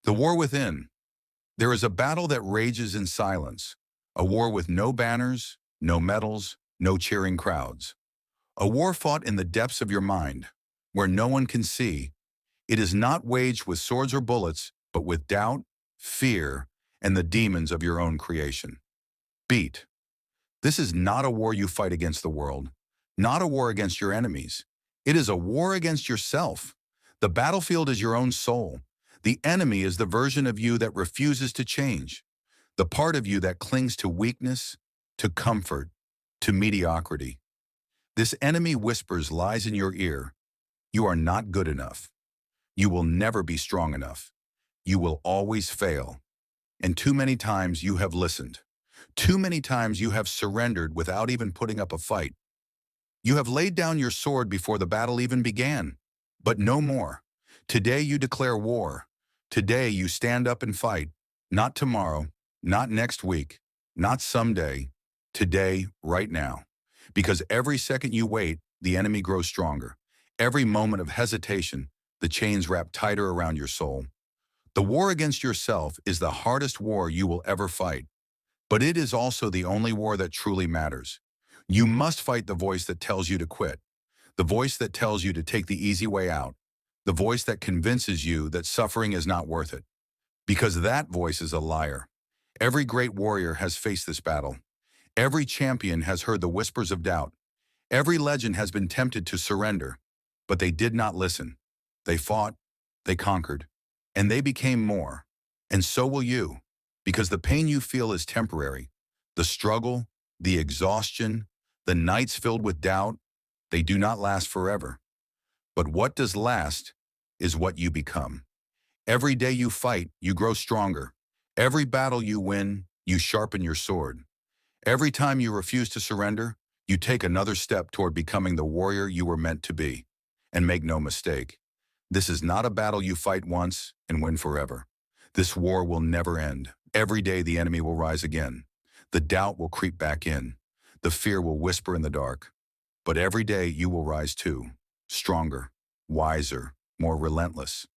The war within. There is a battle that rages in silence, a war with no banners, no medals, no cheering crowds. A war fought in the depths of your mind, where no one can see. It is not waged with swords or bullets, but with doubt, fear, and the demons of your own creation. Beat. This is not a war you fight against the world, not a war against your enemies. It is a war against yourself. The battlefield is your own soul. The enemy is the version of you that refuses to change, the part of you that clings to weakness, to comfort, to mediocrity. This enemy whispers lies in your ear. You are not good enough. You will never be strong enough. You will always fail. And too many times you have listened. Too many times you have surrendered without even putting up a fight. You have laid down your sword before the battle even began. But no more. Today you declare war. Today you stand up and fight. Not tomorrow, not next week, not someday. Today, right now. Because every second you wait, the enemy grows stronger. Every moment of hesitation, the chains wrap tighter around your soul. The war against yourself is the hardest war you will ever fight. But it is also the only war that truly matters. You must fight the voice that tells you to quit, the voice that tells you to take the easy way out, the voice that convinces you that suffering is not worth it. Because that voice is a liar. Every great warrior has faced this battle. Every champion has heard the whispers of doubt. Every legend has been tempted to surrender, but they did not listen. They fought, they conquered, and they became more. And so will you, because the pain you feel is temporary. The struggle, the exhaustion, the nights filled with doubt, they do not last forever. But what does last is what you become. Every day you fight, you grow stronger. Every battle you win, you sharpen your sword. Every time you refuse to surrender, you take another step toward becoming the warrior you were meant to be. And make no mistake, this is not a battle you fight once and win forever. This war will never end. Every day the enemy will rise again. The doubt will creep back in. The fear will whisper in the dark. But every day you will rise too, stronger, wiser, more relentless.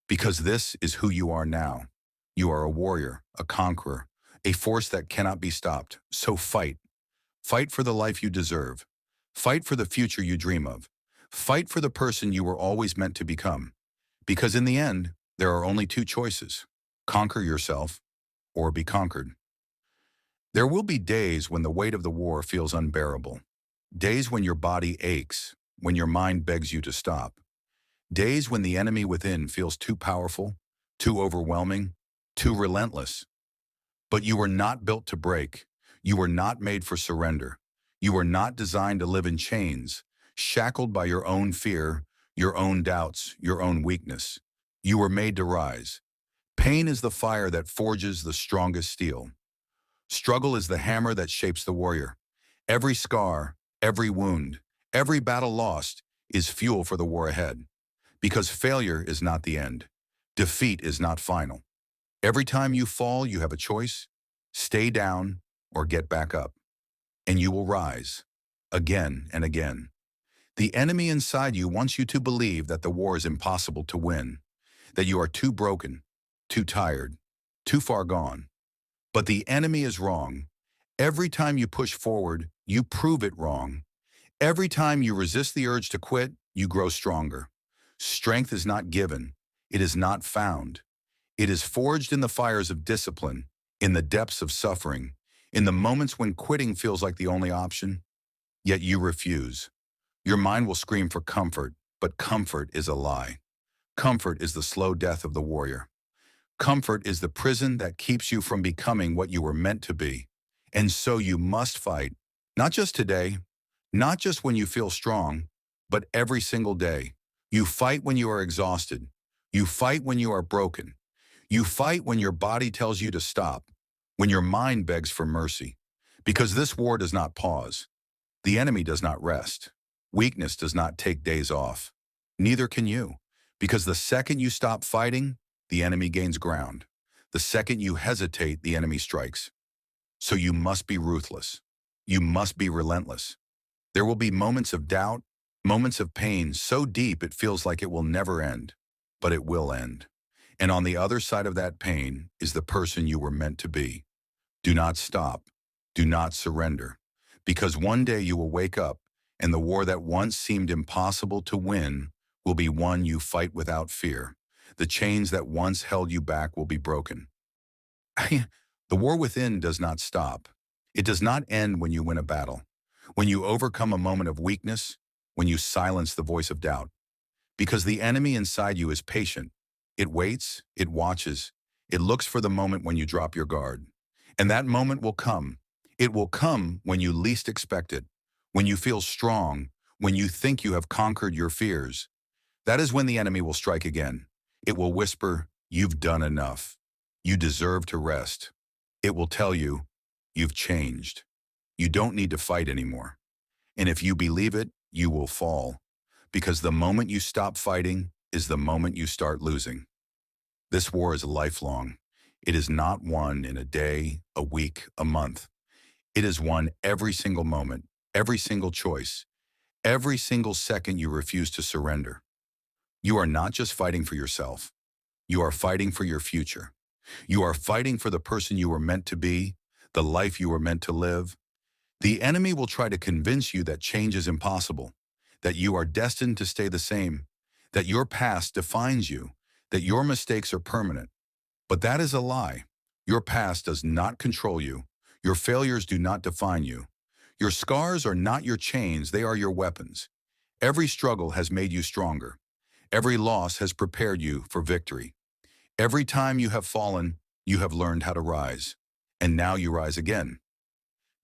Because this is who you are now. You are a warrior, a conqueror, a force that cannot be stopped. So fight. Fight for the life you deserve. Fight for the future you dream of. Fight for the person you were always meant to become. Because in the end, there are only two choices: conquer yourself or be conquered. There will be days when the weight of the war feels unbearable. Days when your body aches, when your mind begs you to stop. Days when the enemy within feels too powerful, too overwhelming, too relentless. But you were not built to break. You were not made for surrender. You were not designed to live in chains, shackled by your own fear, your own doubts, your own weakness. You were made to rise. Pain is the fire that forges the strongest steel. Struggle is the hammer that shapes the warrior. Every scar, every wound, every battle lost is fuel for the war ahead. Because failure is not the end. Defeat is not final. Every time you fall, you have a choice: stay down or get back up. And you will rise, again and again. The enemy inside you wants you to believe that the war is impossible to win, that you are too broken, too tired, too far gone. But the enemy is wrong. Every time you push forward, you prove it wrong. Every time you resist the urge to quit, you grow stronger. Strength is not given. It is not found. It is forged in the fires of discipline, in the depths of suffering, in the moments when quitting feels like the only option. Yet you refuse. Your mind will scream for comfort, but comfort is a lie. Comfort is the slow death of the warrior. Comfort is the prison that keeps you from becoming what you were meant to be. And so you must fight, not just today, not just when you feel strong, but every single day. You fight when you are exhausted. You fight when you are broken. You fight when your body tells you to stop, when your mind begs for mercy. Because this war does not pause. The enemy does not rest. Weakness does not take days off. Neither can you. Because the second you stop fighting, the enemy gains ground. The second you hesitate, the enemy strikes. So you must be ruthless. You must be relentless. There will be moments of doubt, moments of pain so deep it feels like it will never end. But it will end. And on the other side of that pain is the person you were meant to be. Do not stop. Do not surrender. Because one day you will wake up, and the war that once seemed impossible to win will be one you fight without fear. The chains that once held you back will be broken. The war within does not stop. It does not end when you win a battle, when you overcome a moment of weakness, when you silence the voice of doubt. Because the enemy inside you is patient. It waits, it watches, it looks for the moment when you drop your guard. And that moment will come. It will come when you least expect it, when you feel strong, when you think you have conquered your fears. That is when the enemy will strike again. It will whisper, "You've done enough. You deserve to rest." It will tell you, "You've changed. You don't need to fight anymore." And if you believe it, you will fall. Because the moment you stop fighting is the moment you start losing. This war is lifelong. It is not won in a day, a week, a month. It is won every single moment, every single choice, every single second you refuse to surrender. You are not just fighting for yourself. You are fighting for your future. You are fighting for the person you were meant to be, the life you were meant to live. The enemy will try to convince you that change is impossible, that you are destined to stay the same, that your past defines you, that your mistakes are permanent. But that is a lie. Your past does not control you. Your failures do not define you. Your scars are not your chains, they are your weapons. Every struggle has made you stronger. Every loss has prepared you for victory. Every time you have fallen, you have learned how to rise. And now you rise again.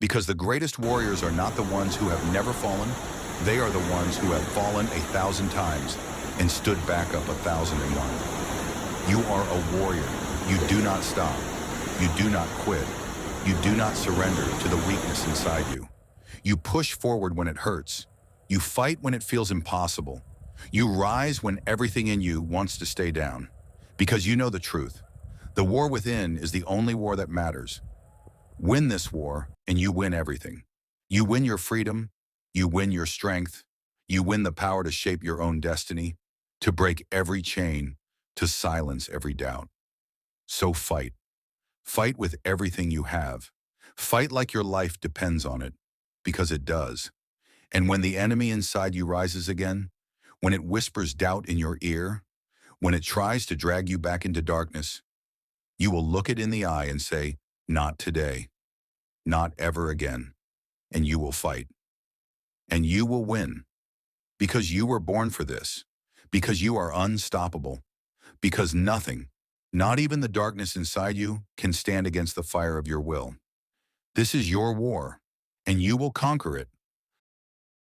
Because the greatest warriors are not the ones who have never fallen, they are the ones who have fallen 1,000 times and stood back up 1,001. You are a warrior. You do not stop. You do not quit. You do not surrender to the weakness inside you. You push forward when it hurts. You fight when it feels impossible. You rise when everything in you wants to stay down. Because you know the truth. The war within is the only war that matters. Win this war, and you win everything. You win your freedom. You win your strength. You win the power to shape your own destiny, to break every chain, to silence every doubt. So fight. Fight with everything you have. Fight like your life depends on it, because it does. And when the enemy inside you rises again, when it whispers doubt in your ear, when it tries to drag you back into darkness, you will look it in the eye and say, "Not today, not ever again." And you will fight. And you will win. Because you were born for this. Because you are unstoppable. Because nothing, not even the darkness inside you, can stand against the fire of your will. This is your war, and you will conquer it.